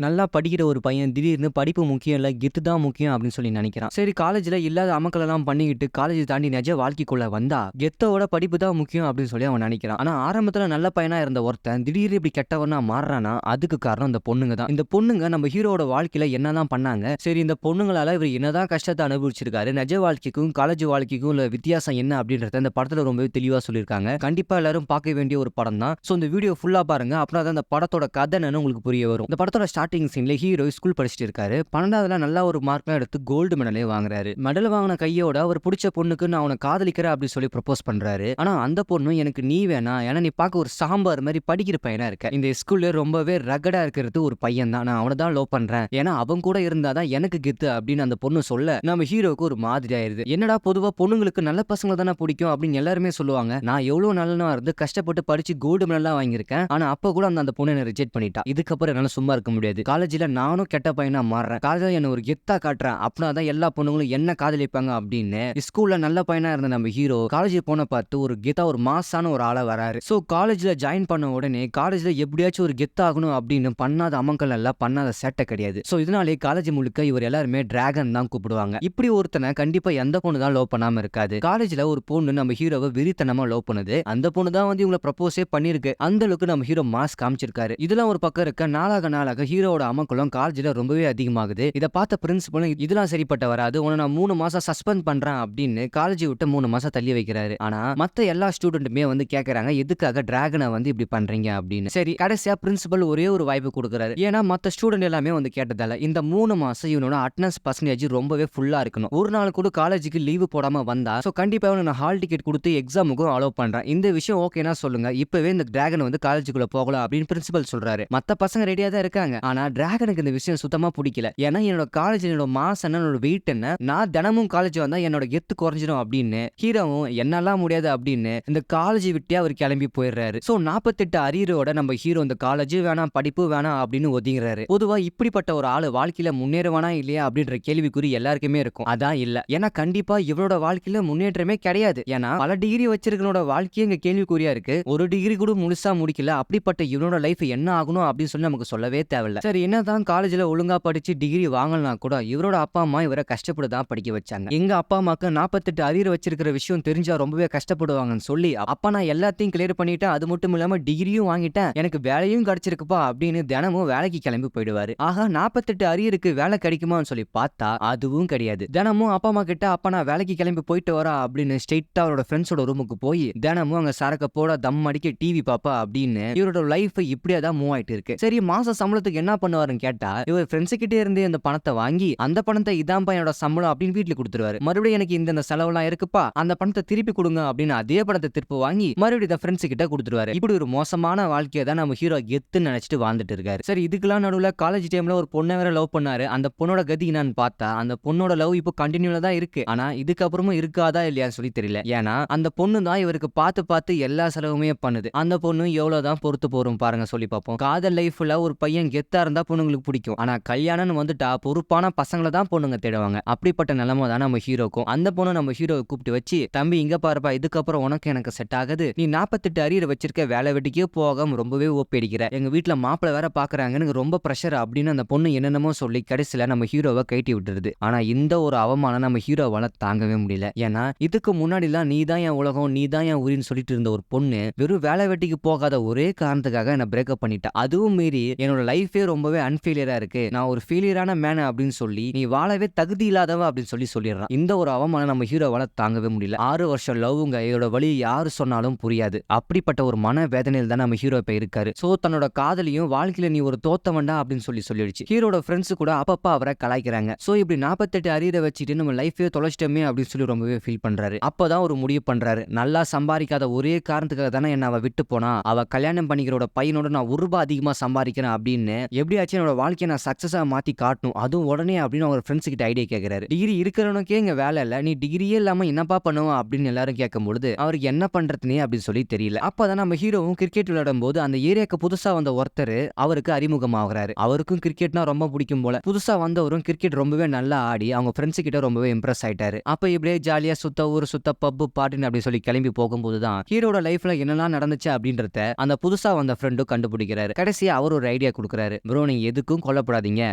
நல்லா படிக்கிற ஒரு பையன் திடீர்னு படிப்பு முக்கியம் இல்ல, கெத்து தான் முக்கியம் அப்படின்னு சொல்லி நினைக்கிறான். சரி காலேஜ்ல இல்லாத அமக்களெல்லாம் பண்ணிக்கிட்டு காலேஜ் தாண்டி நிஜ வாழ்க்கைக்குள்ள வந்தா கெத்தோட படிப்பு தான் முக்கியம் அப்படின்னு சொல்லி அவன் நினைக்கிறான். ஆனா ஆரம்பத்துல நல்ல பையனா இருந்த ஒருத்தன் திடீர்னு இப்படி கெட்டவனா மாறுறானா அதுக்கு காரணம் இந்த பொண்ணுங்க தான். இந்த பொண்ணுங்க நம்ம ஹீரோட வாழ்க்கையில என்னதான் பண்ணாங்க, சரி இந்த பொண்ணுங்களால இவர் என்னதான் கஷ்டத்தை அனுபவிச்சிருக்காரு, நிஜ வாழ்க்கைக்கும் காலேஜ் வாழ்க்கைக்கும் உள்ள வித்தியாசம் என்ன அப்படின்றத இந்த படத்துல ரொம்பவே தெளிவா சொல்லியிருக்காங்க. கண்டிப்பா எல்லாரும் பார்க்க வேண்டிய ஒரு படம் தான். சோ இந்த வீடியோ ஃபுல்லா பாருங்க, அப்படின்னா தான் இந்த படத்தோட கதை என்னன்னு உங்களுக்கு புரிய வரும். இந்த படத்தோட ஸ்டார்டிங் சீன்ல ஹீரோ ஸ்கூல் படிச்சிட்டு இருக்காரு. 12வதுல நல்ல ஒரு மார்க்லாம் எடுத்து கோல்டு மெடலே வாங்குறாரு. மெடல் வாங்கின கையோட அவர் பிடிச்ச பொண்ணுக்கு நான் அவனை காதலிக்கிறேன் அப்படி சொல்லி ப்ரப்போஸ் பண்றாரு. ஆனா அந்த பொண்ணு எனக்கு நீ வேணாம், ஏன்னா நீ பார்க்க ஒரு சாம்பார் மாதிரி படிக்கிற பையனா இருக்க, இந்த ஸ்கூல்ல ரொம்பவே ரகடா இருக்கிறது ஒரு பையன் தான், நான் அவனை தான் லவ் பண்றேன், ஏன்னா அவன் கூட இருந்தாதான் எனக்கு கெத்து அப்படின்னு அந்த பொண்ணு சொல்ல நம்ம ஹீரோக்கு ஒரு மாதிரி ஆயிருது. என்னடா பொதுவா பொண்ணுங்களுக்கு நல்ல பசங்களை தானே பிடிக்கும் அப்படின்னு எல்லாருமே சொல்லுவாங்க. நான் எவ்வளவு நல்லவனா இருந்து கஷ்டப்பட்டு படிச்சு கோல்டு மெடல்லாம் வாங்கியிருக்கேன், ஆனா அப்ப கூட அந்த பொண்ணு என்ன ரிஜெக்ட் பண்ணிட்டா. இதுக்கப்புறம் என்னால சும்மா இருக்க முடியாது, காலேஜ்ல நானும் கெட்ட பையனா மாறுறேன், காலேஜ்ல என்ன ஒரு கெத்தா காட்டுறேன், அப்படின்னாதான் எல்லா பொண்ணுங்களும் என்ன காதலிப்பாங்க அப்படின்னு ஸ்கூல்ல நல்ல பையனா இருந்த நம்ம ஹீரோ காலேஜ் போன பார்த்து ஒரு கெத்தா ஒரு மாசான ஒரு ஆளா வராரு. சோ காலேஜ்ல ஜாயின் பண்ண உடனே காலேஜ்ல எப்படியாச்சும் ஒரு கெத்தா ஆகணும் அப்படின்னு பண்ணாத அமங்கல் எல்லாம் பண்ணாத சேட்டை கிடையாது. சோ இதனாலே காலேஜ் முழுக்க இவர் எல்லாருமே டிராகன் தான் கூப்பிடுவாங்க. இப்படி ஒருத்தனை கண்டிப்பா எந்த பொண்ணு தான் லவ் பண்ணாம இருக்காது. காலேஜ்ல ஒரு பொண்ணு நம்ம ஹீரோவை வெறித்தனமா லவ் பண்ணுது, அந்த பொண்ணு தான் வந்து இவங்களை ப்ரப்போஸே பண்ணிருக்கு. அந்த அளவுக்கு நம்ம ஹீரோ மாஸ் காமிச்சிருக்காரு. இதெல்லாம் ஒரு பக்கம் இருக்க, நாளாக ஹீரோட அமக்குளம் காலேஜ்ல ரொம்பவே அதிகமாகுது. இதை பார்த்த பிரின்சிபலும் இதெல்லாம் சரிப்பட்ட வராது, உன்னை நான் 3 மாசம் சஸ்பெண்ட் பண்றேன் அப்படின்னு காலேஜ் விட்டு 3 மாசம் தள்ளி வைக்கிறாரு. ஆனா மத்த எல்லா ஸ்டூடெண்ட்டுமே வந்து கேக்குறாங்க எதுக்காக டிராகனை வந்து இப்படி பண்றீங்க அப்படின்னு. சரி கடைசியா பிரின்சிபல் ஒரே ஒரு வாய்ப்பு கொடுக்குறாரு. ஏன்னா மத்த ஸ்டூடெண்ட் எல்லாமே வந்து கேட்டதால இந்த 3 மாசம் இவனோட அட்டெண்டன்ஸ் பர்சன்டேஜ் ரொம்பவே ஃபுல்லா இருக்கணும். ஒரு நாள் கூட காலேஜுக்கு லீவு போடாம வந்தா சோ கண்டிப்பா நான் ஹால் டிக்கெட் கொடுத்து எக்ஸாமுக்கும் அலோவ் பண்றேன், இந்த விஷயம் ஓகேனா சொல்லுங்க, இப்பவே இந்த டிராகன் வந்து காலேஜுக்குள்ள போகலாம் அப்படின்னு பிரின்சிபல் சொல்றாரு. மத்த பசங்க ரெடியா தான் இருக்காங்க, ஆனா டிராகனுக்கு இந்த விஷயம் சுத்தமா பிடிக்கல. ஏன்னா என்னோட காலேஜ் என்னோட மாஸ் என்ன, என்னோட வெயிட் என்ன, நான் தினமும் காலேஜ் வந்தா என்னோட கெத்து குறைஞ்சிடும் அப்படின்னு ஹீரோவும் என்னெல்லாம் முடியாது அப்படின்னு இந்த காலேஜ் விட்டே அவர் கிளம்பி போயிடுறாரு. சோ 48 அரியரோட நம்ம ஹீரோ இந்த காலேஜ் வேணாம் படிப்பு வேணாம் அப்படின்னு ஒதுங்கிறாரு. பொதுவா இப்படிப்பட்ட ஒரு ஆளு வாழ்க்கையில முன்னேறுவானா இல்லையா அப்படின்ற கேள்விக்குறி எல்லாருக்குமே இருக்கும். அதான் இல்ல, ஏன்னா கண்டிப்பா இவரோட வாழ்க்கையில முன்னேற்றமே கிடையாது. ஏன்னா பல டிகிரி வச்சிருக்கனோட வாழ்க்கையே இங்க கேள்விக்குறியா இருக்கு. ஒரு டிகிரி கூட முழுசா முடிக்கல, அப்படிப்பட்ட இவனோட லைஃப் என்ன ஆகணும் அப்படின்னு சொல்லி நமக்கு சொல்லவே தேவையில்ல. சரி என்னதான் காலேஜ்ல ஒழுங்கா படிச்சு டிகிரி வாங்கலனா கூட இவரோட அப்பா அம்மா இவரை கஷ்டப்பட்டு தான் படிக்க வச்சாங்க. எங்க அப்பா அம்மாக்கு 48 அரியர் வச்சிருக்கிற விஷயம் தெரிஞ்சா ரொம்பவே கஷ்டப்படுவாங்கன்னு சொல்லி அப்பா நான் எல்லாத்தையும் கிளியர் பண்ணிட்டேன், அது மட்டும் இல்லாம டிகிரியும் வாங்கிட்டேன், எனக்கு வேலையும் கிடைச்சிருக்குப்பா அப்படின்னு தினமும் வேலைக்கு கிளம்பி போயிடுவாரு. ஆகா 48 அரியருக்கு வேலை கிடைக்குமான்னு சொல்லி பார்த்தா அதுவும் கிடையாது. தினமும் அப்பா அம்மா கிட்ட அப்பா நான் வேலைக்கு கிளம்பி போயிட்டு வரா அப்படின்னு ஸ்ட்ரெயிட்டா அவரோட ஃப்ரெண்ட்ஸோட ரூமுக்கு போய் தினமும் அங்க சரக்க போட தம் அடிக்க டிவி பாப்பா அப்படின்னு இவரோட லைஃப் இப்படியே தான் மூவ் ஆயிட்டு இருக்கு. சரி மாச சம்பளத்துக்கு என்ன பண்ணுவாருன்னு கேட்டா இவர் ஃப்ரெண்ட்ஸ் கிட்டே இருந்து அந்த பணத்தை வாங்கி அந்த பணத்தை இதான்பா என்னோட சம்பளம் அப்படின்னு வீட்டுல கொடுத்துருவாரு. மறுபடியும் எனக்கு இந்த செலவுலாம் இருக்குப்பா, அந்த பணத்தை திருப்பி கொடுங்க அப்படின்னு அதே பணத்தை திருப்பி வாங்கி மறுபடியும் ஃப்ரெண்ட்ஸ் கிட்ட கொடுத்துருவாரு. இப்படி ஒரு மோசமான வாழ்க்கையை தான் நம்ம ஹீரோ கெத்துன்னு நினைச்சிட்டு வாழ்ந்துட்டு இருக்காரு. சரி இதுக்கெல்லாம் நடுவுல காலேஜ் டைம்ல ஒரு பொண்ணை வேற லவ் பண்ணாரு. அந்த பொண்ணோட கதி என்னன்னு பார்த்தா அந்த பொண்ணோட லவ் இப்போ கண்டினியூல தான் இருக்கு, ஆனா இதுக்கப்புறமும் இருக்காதா இல்லையான்னு சொல்லி தெரியல. ஏன்னா அந்த பொண்ணு தான் இவருக்கு பார்த்து பார்த்து எல்லா செலவுமே பண்ணுது. அந்த பொண்ணு எவ்வளவுதான் பொறுத்து போறோம் பாருங்க சொல்லி பார்ப்போம். காதல் லைஃப்ல ஒரு பையன் கெத்தா இருந்தா பொண்ணுங்களுக்கு பிடிக்கும், ஆனா கல்யாணம் வந்துட்டா பொறுப்பான பசங்களை தான் பொண்ணுங்க தேடுவாங்க. அப்படிப்பட்ட நிலைமை தான் நம்ம ஹீரோக்கும். அந்த பொண்ணு நம்ம ஹீரோவை கூப்பிட்டு வச்சு தம்பி இங்க பாருப்பா, இதுக்கப்புறம் உனக்கு எனக்கு செட் ஆகுது, நீ 48 அரியர் வச்சிருக்க, வேலை வெட்டிக்கே போகாம ரொம்பவே ஓப்படிக்கிற, எங்க வீட்டுல மாப்பிள்ளை வேற பாக்குறாங்கன்னு ரொம்ப பிரஷர் அப்படின்னு அந்த பொண்ணு என்னென்னமோ சொல்லி கடைசியில நம்ம ஹீரோவை கைட்டி விட்டுருது. ஆனா இந்த ஒரு அவமானம் நம்ம ஹீரோவால தாங்கவே முடியல. ஏன்னா இதுக்கு முன்னாடி எல்லாம் நீ தான் என் உலகம், நீ தான் என் உரின்னு சொல்லிட்டு இருந்த ஒரு பொண்ணு வெறும் வேலை வெட்டிக்கு போகாத ஒரே காரணத்துக்காக என்ன பிரேக்கப் பண்ணிட்டா. அதுவும் மீறி என்னோட லைஃபே ரொம்பவே அன்ஃபெயிலியரா இருக்கு, நான் ஒரு ஃபெயிலியரான மேன் அப்படின்னு சொல்லி நீ வாழவே தகுதி இல்லாதவ அப்படின்னு சொல்லிடுறான். இந்த ஒரு அவமானம் நம்ம ஹீரோவால தாங்கவே முடியல. 6 வருஷம் லவ்ங்க, இதோட வழி யாரு சொன்னாலும் புரியாது. அப்படிப்பட்ட ஒரு மன வேதனையில் தான் நம்ம ஹீரோ இப்ப இருக்காரு. சோ தன்னோட காதலியும் வாழ்க்கையில நீ ஒரு தோத்தவண்டா அப்படின்னு சொல்லிடுச்சு. ஹீரோட ஃப்ரெண்ட்ஸ் கூட அப்பப்ப அவரை கலாய்க்கிறாங்க. சோ இப்படி 48 அரியரை வச்சுட்டு நம்ம லைஃபே தொலைச்சிட்டோமே அப்படின்னு சொல்லி ரொம்பவே ஃபீல் பண்றாரு. அப்பதான் ஒரு முடிவு பண்றாரு, நல்லா சம்பாதிக்காத ஒரே காரணத்துக்காக தானே என்ன அவ விட்டு போனா, அவ கல்யாணம் பண்ணிக்கிறோட பையனோட நான் ₹1 அதிகமா சம்பாதிக்கிறேன் அப்படின்னு எப்படியாச்சும் என்னோட வாழ்க்கையை நான் சக்சஸா மாத்தி காட்டணும், அதுவும் உடனே அப்படின்னு அவங்க ஃப்ரெண்ட்ஸ் கிட்ட ஐடியா கேட்கிறாரு. டிகிரி இருக்கிறவனுக்கே இங்க வேலை இல்ல, நீ டிகிரியே இல்லாம என்னப்பா பண்ணுவான் அப்படின்னு எல்லாரும் கேட்கும்பொழுது அவருக்கு என்ன பண்றதுனே அப்படின்னு சொல்லி தெரியல. அப்பதான் நம்ம ஹீரோவும் கிரிக்கெட் விளையாடும் போது அந்த ஏரியாக்கு புதுசா வந்த ஒருத்தர் அவருக்கு அறிமுகமாகறாரு. அவருக்கும் கிரிக்கெட்னா ரொம்ப பிடிக்கும் போல. புதுசா வந்தவரும் கிரிக்கெட் ரொம்பவே நல்லா ஆடி அவங்க ஃப்ரெண்ட்ஸ் கிட்ட ரொம்பவே இம்ப்ரெஸ் ஆயிட்டாரு. அப்ப இப்படியே ஜாலியா சுத்த ஊர் சுத்த பப்பு பாட்டுன்னு அப்படி சொல்லி கிளம்பி போகும்போதுதான் ஹீரோட லைஃப்ல என்னெல்லாம் நடந்துச்சு அப்படின்றத அந்த புதுசா வந்த ஃப்ரெண்டும் கண்டுபிடிக்கிறாரு. கடைசியா அவர் ஒரு ஐடியா கொடுக்குறாரு, ப்ரோ நீங்க எதுக்கும் கொல்லப்படாதீங்க,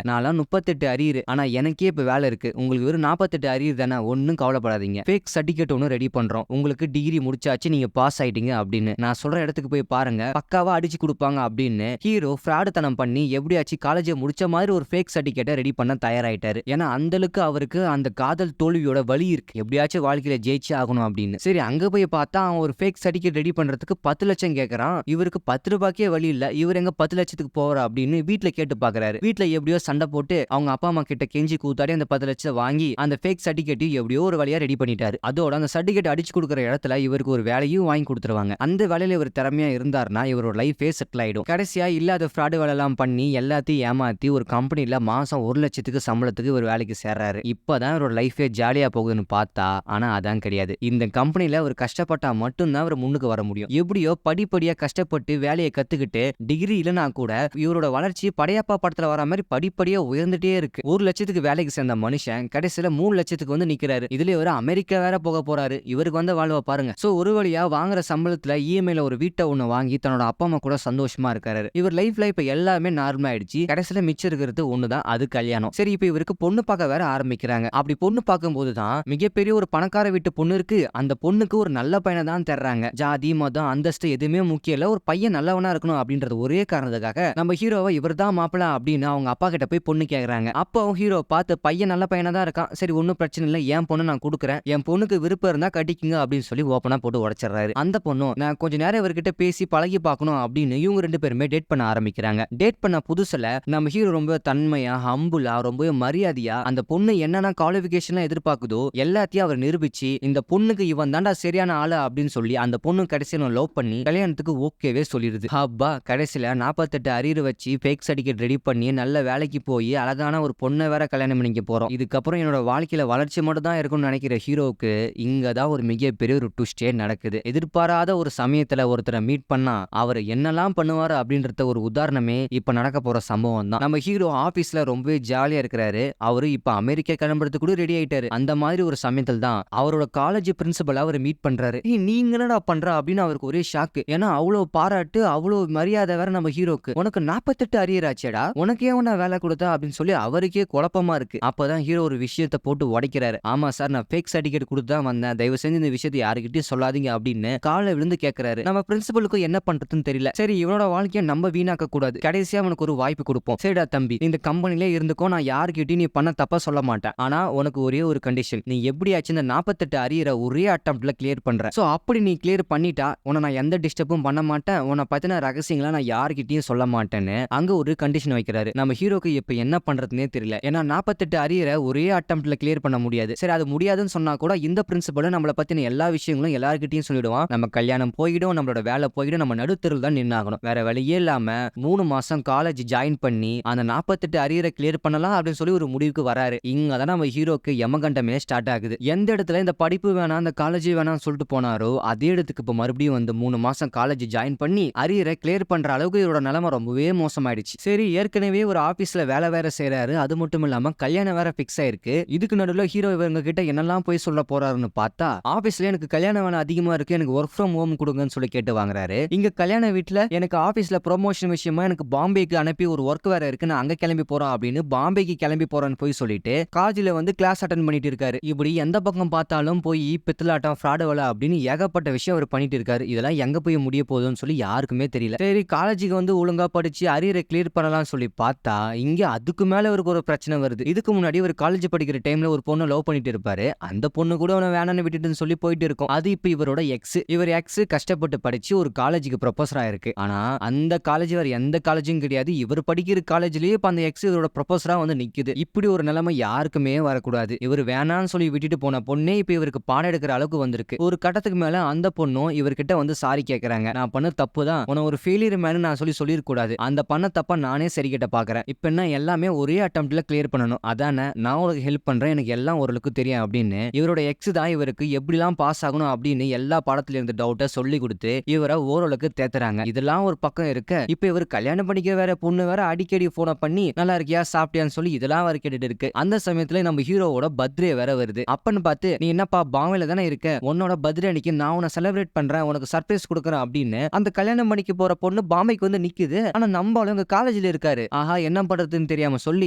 நான்லாம் 38 அரியர், ஆனா எனக்கே இப்ப வேலை இருக்கு, உங்களுக்கு வெறும் 48 அரியர் தானே, ஒன்னும் கவலைப்படாதீங்க, ஃபேக் சர்டிபிகேட் ஒன்னும் ரெடி பண்றோம், உங்களுக்கு டிகிரி முடிச்சாச்சு, நீங்க பாஸ் ஆயிட்டீங்க அப்படின்னு, நான் சொல்ற இடத்துக்கு போய் பாருங்க, பக்காவா அடிச்சு கொடுப்பாங்க அப்படின்னு ஹீரோ ஃப்ராடு தனம் பண்ணி எப்படியாச்சும் காலேஜை முடிச்ச மாதிரி ஒரு ஃபேக் சர்டிபிகேட்டை ரெடி பண்ண தயாராயிட்டாரு. ஏன்னா அந்த அளவுக்கு அவருக்கு அந்த காதல் தோல்வியோட வலி இருக்கு, எப்படியாச்சும் வாழ்க்கையில ஜெயிச்சு ஆகணும் அப்படின்னு. சரி அங்க போய் பார்த்தா அவன் ஒரு ஃபேக் சர்டிபிகேட் ரெடி பண்றதுக்கு 10 லட்சம் கேட்கறான். இவருக்கு 10 ரூபாய்க்கே வழி இல்ல, இவர் எங்க 10 லட்சத்துக்கு போறா அப்படின்னு வீட்டுல கேட்டு பாக்குறாரு. வீட்டுல எப்படியோ சண்டை போட்டு அவங்க அப்பா அம்மா கிட்ட கெஞ்சி கூத்தாடி அந்த 10 லட்சம் வாங்கி அந்த ஃபேக் சர்டிபிகேட் எப்படியோ ஒரு வழியா ரெடி பண்ணிட்டாரு. அதோட அந்த சர்டிபிகேட் அடிச்சு கொடுக்குற இடத்துல இவருக்கு ஒரு வேலையும் வாங்கி கொடுத்துருவாங்க. அந்த வேலையில இவர் திறமையா இருந்தாருன்னா இவரோட லைஃபே செட்டில் ஆயிடும். கடைசியா இல்லாத ஃப்ராடு வேலை எல்லாம் பண்ணி எல்லாத்தையும் ஏமாத்தி ஒரு கம்பெனில மாசம் 1 லட்சத்துக்கு சம்பளத்துக்கு ஒரு வேலைக்கு சேர்றாரு. இப்பதான் இவரோட லைஃபே ஜாலியா போகுதுன்னு பார்த்தா ஆனா அதான் கிடையாது. இந்த கம்பெனில அவர் கஷ்டப்பட்டா மட்டும்தான் அவர் முன்னுக்கு வர முடியும். எப்படியோ படிப்படியா கஷ்டப்பட்டு வேலையை கத்துக்கிட்டு டிகிரி இல்லைனா கூட இவரோட வளர்ச்சி படையப்பா படத்துல வர மாதிரி படிப்படியா உயர்ந்துட்டே இருக்கு. 1 லட்சத்துக்கு வேலைக்கு சேர்ந்த மனுஷன் கடைசியில 3 லட்சத்துக்கு வந்து நிக்கிறாரு. இதுல இவர் அமெரிக்கா வேற போக போறாரு. இவருக்கு வந்த வாழ்வை பாருங்க. சோ ஒரு வழியா வாங்குற சம்பளத்துல இஎம்ஐல ஒரு வீட்டை ஒண்ணு வாங்கி தன்னோட அப்பா அம்மா கூட சந்தோஷமா இருக்காரு. இவர் லைஃப்ல இப்ப எல்லாமே நார்மல் ஆயிடுச்சு. கடைசியில மிச்சம் இருக்கிறது ஒண்ணுதான், அது கல்யாணம். சரி இப்ப இவருக்கு பொண்ணு பார்க்க வேற ஆரம்பிக்கிறாங்க. அப்படி பொண்ணு பார்க்கும் போதுதான் மிகப்பெரிய ஒரு பணக்கார வீட்டு பொண்ணு இருக்கு. அந்த பொண்ணுக்கு ஒரு நல்ல பையனை தான் தர்றாங்க. ஜாதி மதம் அந்தஸ்து எதுவுமே முக்கியம் இல்ல, ஒரு பையன் நல்லவனா இருக்கணும் அப்படின்றது ஒரே காரணத்துக்காக நம்ம ஹீரோவை இவர் தான் மாப்பிள்ள அப்படின்னு அவங்க அப்பா கிட்ட போய் பொண்ணு கேக்குறாங்க. அப்போ ஹீரோ பார்த்து பையன் நல்ல பையனா தான் இருக்கான், சரி ஒன்னும் பிரச்சனை இல்லை, என் பொண்ணு நான் கொடுக்குறேன், என் பொண்ணுக்கு விருப்பம் இருந்தா கட்டிக்குங்க அப்படின்னு சொல்லி ஓப்பனா போட்டு உடைச்சிடுறாரு. அந்த பொண்ணும் நான் கொஞ்ச நேரம் இவர்கிட்ட பேசி பழகி பார்க்கணும் அப்படின்னு இவங்க 2 பேருமே டேட் பண்ண ஆரம்பிக்கிறாங்க. டேட் பண்ண புதுசுல நம்ம ஹீரோ ரொம்ப தன்மையா ஹம்புலா ரொம்பவே மரியாதையா அந்த பொண்ணு என்னென்ன குவாலிஃபிகேஷன் எதிர்பார்க்குதோ எல்லாத்தையும் அவர் நிரூபிச்சு இந்த பொண்ணுக்கு இவன் தாண்டா சரியான ஆளு அப்படின்னு சொல்லி அந்த பொண்ணு கடைசியில லவ் பண்ணி கல்யாணத்துக்கு ஓகேவே சொல்லிடுது. ஹப்பா கடைசியில 48 அரியர் வச்சு ஃபேக் சர்டிபிகேட் ரெடி பண்ணி நல்ல வேலைக்கு போய் அழகான ஒரு பொண்ணை வேற கல்யாணம் பண்ணிக்க போறோம். இதுக்கப்புறம் என்னோட வாழ்க்கையில வளர்ச்சி மட்டும் தான் இருக்கும்னு நினைக்கிற ஹீரோவுக்கு இங்கதான் ஒரு மிகப்பெரிய ஒரு ட்விஸ்டே நடக்குது. எதிர்பாராத ஒரு சமயத்துல ஒருத்தரை மீட் பண்ணா அவர் என்னெல்லாம் பண்ணுவாரு அப்படின்றத ஒரு உதாரணமே இப்ப நடக்க போற சம்பவம் தான். நம்ம ஹீரோ ஆபீஸ்ல ரொம்பவே ஜாலியா இருக்கிறாரு. அவரு இப்ப அமெரிக்கா கிளம்புறதுக்கு கூட ரெடி ஆயிட்டாரு. அந்த மாதிரி ஒரு சமயத்தில் தான் அவரோட காலேஜ் பிரின்சிபல் அவர் மீட் பண்றாரு. நீங்க என்னடா பண்ற அப்படின்னு அவருக்கு ஒரே ஷாக்கு. ஏன்னா அவ்வளவு பாராட்டு அவ்வளவு மரியாதை வேற நம்ம ஹீரோக்கு. உனக்கு 48 அரியர் ஆச்சேடா, உனக்கே நான் வேலை கொடுத்தா அப்படின்னு சொல்லி அவருக்கே குழப்பமா இருக்கு. அப்பதான் ஹீரோ ஒரு விஷயத்தை போட்டு உடைக்கிறாரு. ஆமா சார், நான் ஃபேக் சர்டிபிகேட் கொடுத்தா வந்தேன், தயவு செஞ்சு இந்த விஷயத்தை யாருக்கிட்டையும் சொல்லாதீங்க அப்படின்னு காலை விழுந்து கேட்கிறாரு. நம்ம பிரின்சிபலுக்கு என்ன பண்றதுன்னு தெரியல. சரி இவனோட வாழ்க்கையை நம்ம வீணாக்க கூடாது, கடைசியா அவனுக்கு ஒரு வாய்ப்பு கொடுப்போம். சரிடா தம்பி, இந்த கம்பெனிலே இருந்துக்கோ, நான் யாருக்கிட்டையும் நீ பண்ண தப்பா சொல்ல மாட்டேன், ஆனா உனக்கு ஒரே ஒரு கண்டிஷன், நீ எப்படியாச்சும் இந்த 48 அரியரை ஒரே அட்டம்ப்ட்ல கிளியர் பண்ற. சோ அப்படி நீ கிளியர் பண்ணிட்டா உன்னை நான் எந்த டிஸ்டர்பும் பண்ண மாட்டேன், உன்னை பத்தின ரகசியங்களா நான் யாருக்கிட்டையும் சொல்ல மாட்டேன்னு அங்க ஒரு கண்டிஷன் வைக்கிறாரு. நம்ம ஹீரோக்கு இப்ப என்ன பண்றதுன்னே தெரியல. ஏன்னா 48 அரியரை ஒரே அட்டம்ப்ட்ல கிளியர் பண்ண முடியாது. சரி அது முடியாதுன்னு சொன்னா கூட இந்த பிரின்சிபலும் நம்மளை பத்தின எல்லா விஷயங்களும் எல்லார்கிட்டையும் சொல்லிடுவான். நம்ம கல்யாணம் போயிடும், நம்மளோட வேலை போயிடும், நம்ம நடுத்தருள் தான் நின்னாகணும். வேற வழியே இல்லாம 3 மாசம் காலேஜ் ஜாயின் பண்ணி அந்த 48 அரியரை கிளியர் பண்ணலாம் அப்படின்னு சொல்லி ஒரு முடிவுக்கு வராரு. இங்கதான் நம்ம ஹீரோக்கு யமகண்டமே ஸ்டார்ட் ஆகுது. எந்த இடத்துல இந்த படிப்பு வேணாம் இந்த காலேஜ் வேணாம்னு சொல்லிட்டு போனாரோ அதே இடத்துக்கு இப்ப மறுபடியும் வந்து 3 மாசம் காலேஜ் ஜாயின் பண்ணி அரியரை கிளியர் பண்ற அளவுக்கு இவரோட நிலைமை ரொம்பவே மோசமாயிடுச்சு. சரி ஏற்கனவே ஒரு ஆபீஸ்ல வேலை வேற செய்யறாரு, அது மட்டும் இல்லாம கல்யாணம் வேற பிக்ஸ் ஆயிருக்கு. இதுக்கு நடுவில் ஹீரோ இவங்க கிட்ட என்னெல்லாம் போய் சொல்ல போறாருன்னு பார்த்தா, ஆபீஸ்ல எனக்கு கல்யாண வேலை அதிகமா இருக்கு, எனக்கு ஒர்க் ஃப்ரம் ஹோம் கொடுங்கன்னு சொல்லி கேட்டு வாங்குறாரு. இங்க கல்யாண வீட்டுல எனக்கு ஆபீஸ்ல ப்ரொமோஷன் விஷயமா எனக்கு பாம்பேக்கு அனுப்பி ஒரு ஒர்க் வேற இருக்கு, நான் அங்க கிளம்பி போறோம் அப்படின்னு பாம்பேக்கு கிளம்பி போறேன்னு போய் சொல்லிட்டு காலேஜ்ல வந்து கிளாஸ் அட்டென்ட் பண்ணிட்டு இருக்காரு. இப்படி எந்த பக்கம் பார்த்தாலும் போய் பித்தலாட்டம் ஃப்ராடு வேலை அப்படின்னு ஏகப்பட்ட விஷயம் அவர் பண்ணிட்டு இருக்காரு. இதெல்லாம் எங்க போய் முடிய போகுதுன்னு சொல்லி யாருக்குமே தெரியல. சரி காலேஜுக்கு வந்து ஒழுங்கா படிச்சு அரியரை கிளியர் பண்ணலாம் சொல்லி பார்த்தா இங்க அதுக்கு மேல அவருக்கு ஒரு பிரச்சனை வருது. இதுக்கு முன்னாடி ஒரு காலேஜ் படிக்கிற டைம்ல ஒரு பொண்ணு லவ் பண்ணிட்டு இருப்பாரு. அந்த பொண்ணு கூட அவனை வேணான்னு விட்டுட்டுன்னு சொல்லி போயிட்டு இருக்கும். அது இப்ப இவரோட எக்ஸ். இவர் எக்ஸ் கஷ்டப்பட்டு படிச்சு ஒரு காலேஜுக்கு ப்ரொபோசர் ஆயிருக்கு. ஆனா அந்த காலேஜ் வேற எந்த காலேஜும் கிடையாது. இவர் படிக்கிற காலேஜ்லயே இப்ப அந்த எக்ஸ் இவரோட ப்ரொபோசரா வந்து நிக்குது. இப்படி ஒரு நிலைமை யாருக்குமே வரக்கூடாது. இவர் வேணான்னு சொல்லி விட்டுட்டு போன பொண்ணே இப்ப இவருக்கு பாடம் எடுக்கிற அளவுக்கு வந்திருக்கு. ஒரு கட்டத்துக்கு மேல அந்த பொண்ணும் இவர்கிட்ட வந்து சாரி கேட்கறாங்க. நான் பண்ண தப்பு தான், உன ஒரு ஃபெயிலியர் மேனு நான் சொல்லிருக்க கூடாது, அந்த பண்ண தப்ப நானே சரி கிட்ட பாக்குறேன். இப்ப என்ன எல்லாமே ஒரே அட்டம்ப்ட்ல கிளியர் பண்ணணும், அதானே நான் உனக்கு ஹெல்ப் பண்றேன், எனக்கு எல்லாம் ஓரளவுக்கு தெரியும் அப்படின்னு இவரோட எக்ஸ் தான் இவருக்கு எப்படிலாம் பாஸ் ஆகணும் அப்படின்னு எல்லா பாடத்துல இருந்து டவுட்டை சொல்லி கொடுத்து இவரை ஓரளவுக்கு தேத்துறாங்க. இதெல்லாம் ஒரு பக்கம் இருக்க இப்ப இவர் கல்யாணம் பண்ணிக்க வேற பொண்ணு வேற அடிக்கடி போனை பண்ணி நல்லா இருக்கியா சாப்பிட்டியான்னு சொல்லி இதெல்லாம் வேற கேட்டுட்டு இருக்கு. அந்த சமயத்துல நம்ம ஹீரோவோட பர்த்டே வேற வருது. அப்பன்னு பார்த்து நீ என்னப்பா பாம்பேல தானே இருக்க, உன்னோட பர்த்டே அன்னைக்கு நான் உன்னை செலிப்ரேட் பண்றேன், உனக்கு சர்ப்ரைஸ் கொடுக்குறேன் அப்படின்னு அந்த கல்யாணம் பண்ணிக்க போற பொண்ணு பாம்பேக்கு வந்து நிக்குது. ஆனா நம்ம அவங்க காலேஜ்ல இருக்காரு. ஆஹா என்ன பண்றதுன்னு தெரியாம சொல்லி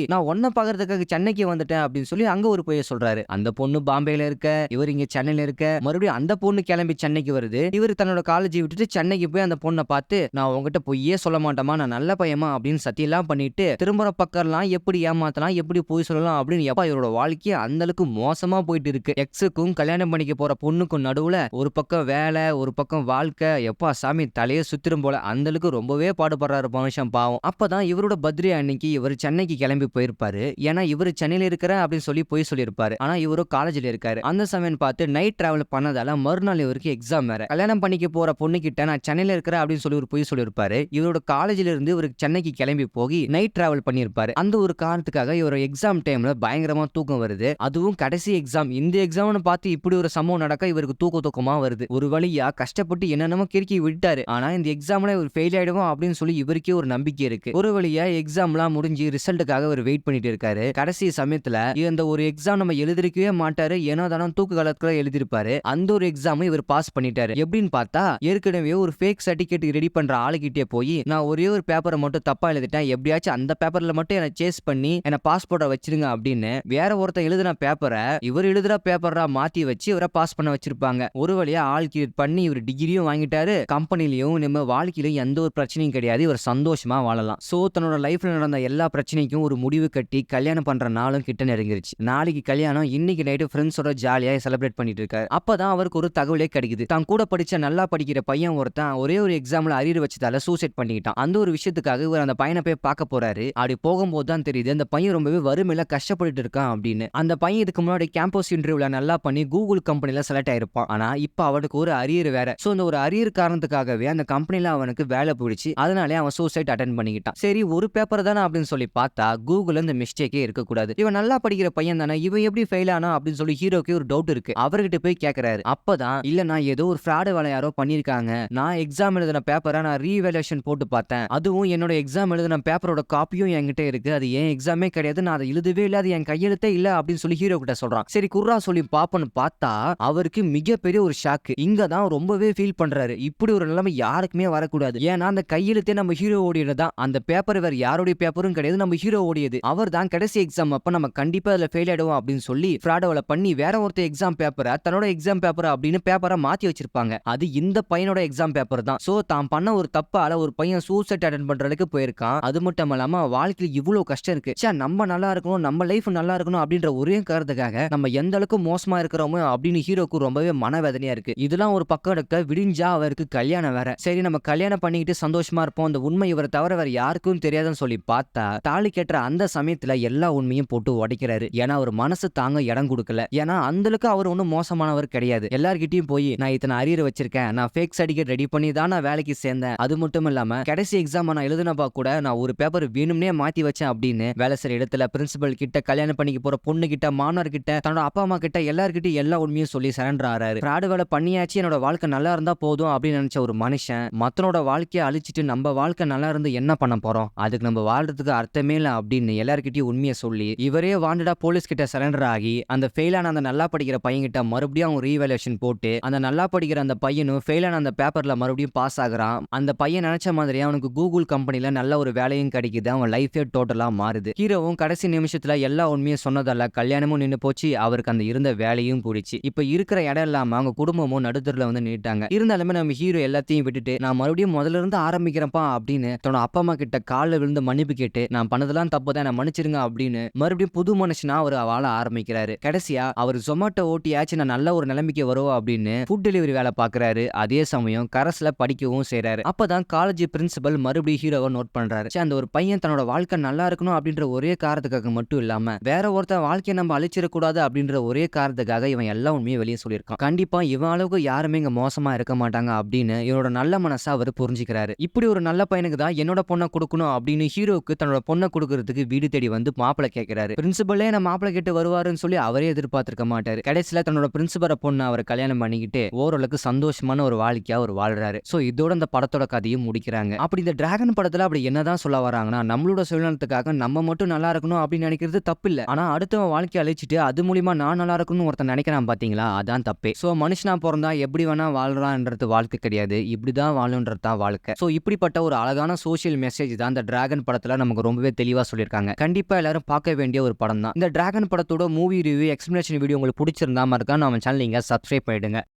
நான் உன்ன பாக்குறதுக்காக சென்னைக்கு வந்துட்டேன் அப்படின்னு சொல்லி அங்க ஒரு பொய்ய சொல்றாரு. அந்த பொண்ணு பாம்பேல இருக்க, இவர் இங்க சென்னையில இருக்க, மறுபடியும் அந்த பொண்ணு கிளம்பி சென்னைக்கு வருது. இவர் தன்னோட காலேஜை விட்டுட்டு சென்னைக்கு போய் அந்த பொண்ணை பார்த்து நான் உங்ககிட்ட பொய்யே சொல்ல மாட்டேமா, நான் நல்ல பையமா அப்படின்னு சத்தியெல்லாம் பண்ணிட்டு திரும்புற பக்கம்லாம் எப்படி ஏமாத்தலாம், எப்படி பொய் சொல்லலாம் அப்படின்னு எப்பா இவரோட வாழ்க்கைய அந்த அளவுக்கு மோசமா போயிட்டு இருக்கு. எக்ஸுக்கும் கல்யாணம் பண்ணிக்க போற பொண்ணுக்கும் நடுவுல ஒரு பக்கம் வேலை, ஒரு பக்கம் வாழ்க்கை, எப்பா சாமி தலையே சுத்திரும் போல அந்த அளவுக்கு ரொம்பவே பாடுபடுறாரு மனுஷன் பாவம். அப்பதான் இவரோட பர்த்டே அன்னைக்கு இவர் சென்னைக்கு கிளம்பி போயிருப்பாரு. ஏன்னா இவரு சென்னையில இருக்கிற அப்படின்னு சொல்லி போய் சொல்லியிருப்பாரு. ஆனா இவரு காலேஜ்ல இருக்காரு. அந்த சமயம் பார்த்து நைட் டிராவல் பண்ணதால மறுநாள் இவருக்கு எக்ஸாம் வேற. கல்யாணம் பண்ணிக்க போற பொண்ணு கிட்ட நான் சென்னையில இருக்கிறேன் அப்படின்னு சொல்லி ஒரு போய் சொல்லியிருப்பாரு. இவரோட காலேஜ்ல இருந்து இவருக்கு சென்னைக்கு கிளம்பி போய் நைட் டிராவல் பண்ணியிருப்பாரு. அந்த ஒரு காரணத்துக்காக இவரோட எக்ஸாம் டைம்ல பயங்கரமா தூக்கம் வருது. அதுவும் கடைசி எக்ஸாம். இந்த எக்ஸாம்னு பார்த்து இப்படி ஒரு சம்பவம் நடக்க இவருக்கு தூக்கமா வருது. ஒரு வழியா கஷ்டப்பட்டு என்னென்னமோ கிறுக்கி விட்டாரு. ஆனா இந்த எக்ஸாம்ல இவர் ஃபெயில் ஆயிடுவோம் அப்படின்னு சொல்லி இவருக்கே ஒரு நம்பிக்கை இருக்கு. ஒரு வழியா எக்ஸாம்லாம் முடிஞ்சு ரிசல்ட்டுக்காக அவர் வெயிட் பண்ணிட்டு இருக்காரு. கடைசி சமயத்துல இந்த ஒரு எக்ஸாம் நம்ம எழுதிருக்கவே மாட்டாரு, ஏனோ தானோ தூக்கு காலத்துல எழுதிருப்பாரு. அந்த ஒரு எக்ஸாம் இவர் பாஸ் பண்ணிட்டாரு. எப்படின்னு பார்த்தா ஏற்கனவே ஒரு ஃபேக் சர்டிபிகேட் ரெடி பண்ற ஆளுகிட்டே போய் நான் ஒரே ஒரு பேப்பரை மட்டும் தப்பா எழுதிட்டேன், எப்படியாச்சும் அந்த பேப்பர்ல மட்டும் என்ன சேஸ் பண்ணி என்ன பாஸ்போர்ட்டை வச்சிருங்க அப்படின்னு வேற ஒருத்தர் எழுதின பேப்பரை இவர் எழுதுற பேப்பரா மாத்தி வச்சு இவரை பாஸ் பண்ண வச்சிருப்பாங்க. ஒரு வழியா ஆல் கிளியர் பண்ணி இவர் டிகிரியும் வாங்கிட்டாரு. கம்பெனிலையும் நம்ம வாழ்க்கையிலும் எந்த ஒரு பிரச்சனையும் கிடையாது. இவர் சந்தோஷமா வாழலாம். சோ தன்னோட லைஃப்ல நடந்த எல்லா பிரச்சனைக்கும் ஒரு முடிவு கட்டி கல்யாணம் பண்ற நாளும் கிட்ட நெருங்கிருச்சு. நாளைக்கு கல்யாணம், இன்னைக்கு நைட்டு ஃப்ரெண்ட்ஸோட ஜாலியா செலிப்ரேட் பண்ணிட்டு இருக்காரு. அப்பதான் அவருக்கு ஒரு தகவலே கிடைக்குது. தான் கூட படிச்ச நல்லா படிக்கிற பையன் ஒருத்தன் ஒரே ஒரு எக்ஸாம்ல அரியர் வச்சதால சூசைட் பண்ணிக்கிட்டான். அந்த ஒரு விஷயத்துக்காக இவர் அந்த பையனை போய் பார்க்க போறாரு. அப்படி போகும்போது தான் தெரியுது அந்த பையன் ரொம்பவே வறுமையில கஷ்டப்பட்டு இருக்கான் அப்படின்னு. அந்த பையன் இதுக்கு முன்னாடி கேம்பஸ் இன்டர்வியூல நல்லா பண்ணி கூகுள் கம்பெனில செலக்ட் ஆயிருப்பான். ஆனா இப்ப அவனுக்கு ஒரு அரியர் வேற. சோ இந்த ஒரு அரியர் காரணத்துக்காகவே அந்த கம்பெனில அவனுக்கு வேலை போயிடுச்சு. அதனாலே அவன் சூசைட் அட்டென்ட் பண்ணிக்கிட்டான். சரி ஒரு பேப்பர் தானே அப்படின்னு சொல்லி பார்த்தா கூகுள்ல இந்த மிஸ்டேக்கே இருக்கக்கூடாது. இவன் நல்லா படிக்கிற பையன் தானே, இவன் எப்படி ஃபெயில் ஆனா அப்படின்னு சொல்லி ஹீரோக்கு ஒரு டவுட் இருக்கு. அவர்கிட்ட போய் கேட்கறாரு. அப்பதான் இல்ல நான் ஏதோ ஒரு ஃப்ராட் வேலை யாரோ பண்ணிருக்காங்க, நான் எக்ஸாம் எழுதின பேப்பரை நான் ரீவேல்யூஷன் போட்டு பார்த்தேன், அதுவும் என்னோட எக்ஸாம் எழுதின பேப்பரோட காப்பியும் என்கிட்ட இருக்கு, அது ஏன் எக்ஸாமே கிடையாது, நான் அதை எழுதவே இல்லை, அது என் கையெழுத்தே இல்ல அப்படின்னு சொல்லி ஹீரோ கிட்ட சொல்றான். சரி குர்ரா சொல்லி பாப்பன்னு பார்த்தா அவருக்கு மிகப்பெரிய ஒரு ஷாக்கு. இங்க தான் ரொம்பவே ஃபீல் பண்றாரு. இப்படி ஒரு நிலைமை யாருக்குமே வரக்கூடாது. ஏன்னா அந்த கையெழுத்தே நம்ம ஹீரோ ஓடியதான், அந்த பேப்பர் வேற யாருடைய பேப்பரும் கிடையாது, நம்ம ஹீரோ ஓடியது. அவர் தான் கடைசி எக்ஸாம் அப்ப நம்ம கண்டிப்பா அதுல ஃபெயில் ஆயிடுவோம் அப்படின்னு சொல்லி ஃப்ராடோல பண்ணி வேற ஒருத்தர் எக்ஸாம் பேப்பரை தன்னோட எக்ஸாம் பேப்பர் அப்படின்னு பேப்பரை மாத்தி வச்சிருப்பாங்க. அது இந்த பையனோட எக்ஸாம் பேப்பர் தான். சோ தான் பண்ண ஒரு தப்பால ஒரு பையன் சூசைட் அட்டென்ட் பண்றதுக்கு போயிருக்கான். அது மட்டும் இல்லாம வாழ்க்கையில இவ்வளவு கஷ்டம் இருக்கு, நம்ம நல்லா இருக்கணும், நம்ம லைஃப் நல்லா இருக்கணும் அப்படின்ற ஒரே காரணத்துக்காக நம்ம எந்த அளவுக்கு மோசமா இருக்கிறோமோ அப்படின்னு ஹீரோக்கு ரொம்பவே மனவேதனையா இருக்கு. இதெல்லாம் ஒரு பக்கம் எடுக்க விடிஞ்சா அவருக்கு கல்யாணம் வேற. சரி நம்ம கல்யாணம் பண்ணிக்கிட்டு சந்தோஷமா இருப்போம், அந்த உண்மை இவரை தவிர வேற யாருக்கும் தெரியாதுன்னு சொல்லி பார்த்தா தாலி கட்டுற அந்த சமயத்துல எல்லா உண்மையும் போட்டு உடைக்கிறாரு. ஏன்னா அவர் மனசு தாங்க இடம் கொடுக்கல. ஏன்னா அந்த அளவுக்கு அவர் ஒன்னும் மோசமானவர் கிடையாது. எல்லார்கிட்டயும் போய் நான் இத்தனை அரியர் வச்சிருக்கேன், நான் ஃபேக் சர்டிபிகேட் ரெடி பண்ணி தான் நான் வேலைக்கு சேர்ந்தேன், அது மட்டும் இல்லாம கடைசி எக்ஸாம் நான் எழுதினப்பா கூட நான் ஒரு பேப்பர் வேணும்னே மாத்தி வச்சேன் அப்படின்னு வேலை செய்யற இடத்துல பிரின்சிபல் கிட்ட, கல்யாணம் பண்ணிக்க போற பொண்ணு கிட்ட, மாணவர் கிட்ட, தன்னோட அப்பா அம்மா கிட்ட எல்லார்கிட்டயும் எல்லா உண்மையும் சொல்லி சரண்டர் ஆறாரு. ஃப்ராட் வேலை பண்ணியாச்சு, என்னோட வாழ்க்கை நல்லா இருந்தா போதும் அப்படின்னு நினைச்ச ஒரு மனுஷன் மத்தனோட வாழ்க்கையை அழிச்சிட்டு நம்ம வாழ்க்கை நல்லா இருந்து என்ன பண்ண போறோம், அதுக்கு நம்ம வாழ்றதுக்கு அர்த்தமே இல்ல அப்படின்னு எல்லார்கிட்டயும் உண்மையை சொல்லி இவரே வாண்டடா போலீஸ் கிட்ட சரண்டர் ஆகி அந்த ஃபெயிலான அந்த நல்லா படிக்கிற பையன் கிட்ட மறுபடியும் அவங்க ரீவேல்யூஷன் போட்டு அந்த நல்லா படிக்கிற அந்த பையனும் ஃபெயிலான அந்த பேப்பர்ல மறுபடியும் பாஸ் ஆகுறான். அந்த பையன் நினைச்ச மாதிரி அவனுக்கு கூகுள் கம்பெனில நல்ல ஒரு வேலையும் கிடைக்குது. அவன் லைஃபே டோட்டலா மாறுது. ஹீரோவும் கடைசி நிமிஷத்துல எல்லா உண்மையும் சொன்னதால கல்யாணமும் நின்னு போச்சு, அவருக்கு அந்த இருந்த வேலையும் போயிடுச்சு. இப்ப இருக்கிற இடம் இல்லாம அவங்க குடும்பமும் நடுத்தருல வந்து நின்னுட்டாங்க. இருந்தாலுமே நம்ம ஹீரோ எல்லாத்தையும் விட்டுட்டு நான் மறுபடியும் முதல்ல இருந்து ஆரம்பிக்கிறப்பா அப்படின்னு தன்னோட அப்பா அம்மா கிட்ட காலில் விழுந்து மன்னிப்பு கேட்டு நான் பண்ணதெல்லாம் தப்பு தான், நான் மன்னிச்சிருங்க அப்படின்னு மறுபடியும் புது மனுஷனா அவர் வாழ ஆரம்பிக்கிறாரு. கடைசியா அவர் ஜொமேட்டோ ஓட்டியாச்சு நான் நல்ல ஒரு நிலைமைக்கு வருவோம் அப்படின்னு ஃபுட் டெலிவரி வேலை பாக்குறாரு. அதே சமயம் கரஸ்ல படிக்கவும் செய்றாரு. அப்பதான் காலேஜ் பிரின்சிபல் மறுபடியும் ஹீரோவை நோட் பண்றாரு. அந்த ஒரு பையன் தன்னோட வாழ்க்கை நல்லா இருக்கணும் அப்படின்ற ஒரே காரணத்துக்காக மட்டும் இல்லாம வேற ஒருத்தர் வாழ்க்கையை நம்ம அழிச்சிடக்கூடாது அப்படின்ற ஒரே காரணத்துக்காக இவன் எல்லா உண்மையும் வெளியே சொல்லியிருக்கான். கண்டிப்பா இவன் அளவுக்கு யாருமே இங்க மோசமா இருக்க மாட்டாங்க அப்படின்னு இவனோட நல்ல மனசா அவர் புரிஞ்சுக்கிறாரு. இப்படி ஒரு நல்ல பையனுக்கு தான் என்னோட பொண்ணை கொடுக்கணும் அப்படின்னு ஹீரோக்கு தன்னோட பொண்ணை கொடுக்கறதுக்கு வீடு தேடி வந்து மாப்பிளை கேட்கிறாரு. பிரின்சிபலே நான் மாப்பிளை கேட்டு வருவாருன்னு சொல்லி அவரே எதிர்பார்த்திருக்க மாட்டாரு. கடைசியில தன்னோட பிரின்சிபலை பொண்ணை அவர் கல்யாணம் பண்ணிக்கிட்டு ஓரளவுக்கு சந்தோஷமான ஒரு வாழ்க்கையா அவர் வாழ்றாரு. சோ இதோட இந்த படத்தோட கதையும் முடிக்கிறாங்க. அப்படி இந்த டிராகன் படத்துல அப்படி என்னதான் சொல்ல வராங்கன்னா நம்மளோட சுயநலத்துக்காக நம்ம மட்டும் நல்லா இருக்கணும் அப்படின்னு நினைக்கிறது தப்பு இல்ல. ஆனா அடுத்தவன் வாழ்க்கையை அழிச்சிட்டு அது மூலியமா நான் நல்லா இருக்கணும்னு ஒருத்தன் நினைக்கிறான் பாத்தீங்களா, அதான் தப்பே. சோ மனுஷனா பிறந்தா எப்படி வேணா வாழ்றான்ன்றது வாழ்க்கை கிடையாது, இப்படிதான் வாழணும்ன்றது தான் வாழ்க்கை. சோ இப்படிப்பட்ட ஒரு அழகான சோசியல் மெசேஜ் மெசேஜ் தான் இந்த டிராகன் படத்துல நமக்கு ரொம்பவே தெளிவா சொல்லியிருக்காங்க. கண்டிப்பா எல்லாரும் பார்க்க வேண்டிய ஒரு படம் தான். இந்த டிராகன் படத்தோட மூவி ரிவ்யூ எக்ஸ்பிளனேஷன் வீடியோ உங்களுக்கு பிடிச்சிருந்தா மறக்காம நம்ம சேனல் நீங்க சப்ஸ்கிரைப் பண்ணிடுங்க.